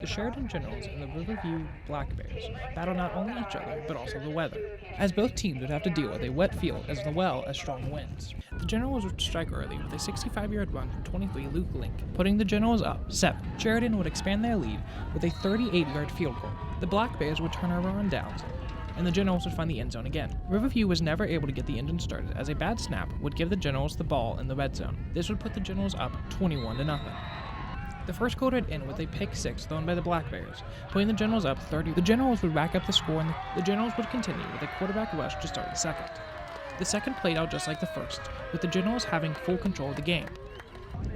The Sheridan Generals and the Riverview Black Bears battle not only each other, but also the weather, as both teams would have to deal with a wet field as well as strong winds. The Generals would strike early with a 65-yard run from 23 Luke Link, putting the Generals up 7. Sheridan would expand their lead with a 38-yard field goal. The Black Bears would turn over on downs, and the Generals would find the end zone again. Riverview was never able to get the engine started, as a bad snap would give the Generals the ball in the red zone. This would put the Generals up 21-0. The first quarter would end with a pick six thrown by the Black Bears, putting the Generals up 30. The Generals would rack up the score, and the Generals would continue with a quarterback rush to start the second. The second played out just like the first, with the Generals having full control of the game.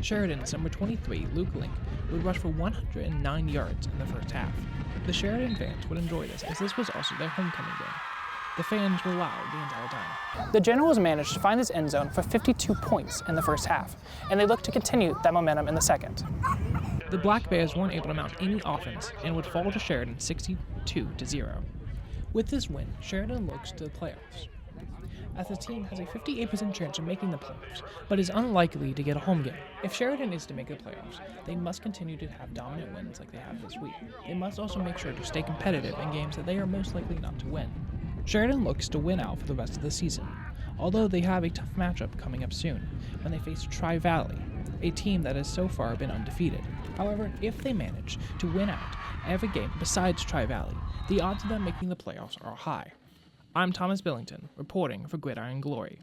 Sheridan's number 23, Luke Link, would rush for 109 yards in the first half. The Sheridan fans would enjoy this, as this was also their homecoming game. The fans were loud the entire time. The Generals managed to find this end zone for 52 points in the first half, and they looked to continue that momentum in the second. The Black Bears weren't able to mount any offense and would fall to Sheridan 62-0. With this win, Sheridan looks to the playoffs, as the team has a 58% chance of making the playoffs, but is unlikely to get a home game. If Sheridan is to make the playoffs, they must continue to have dominant wins like they have this week. They must also make sure to stay competitive in games that they are most likely not to win. Sheridan looks to win out for the rest of the season, although they have a tough matchup coming up soon when they face Tri-Valley, a team that has so far been undefeated. However, if they manage to win out every game besides Tri-Valley, the odds of them making the playoffs are high. I'm Thomas Billington, reporting for Gridiron Glory.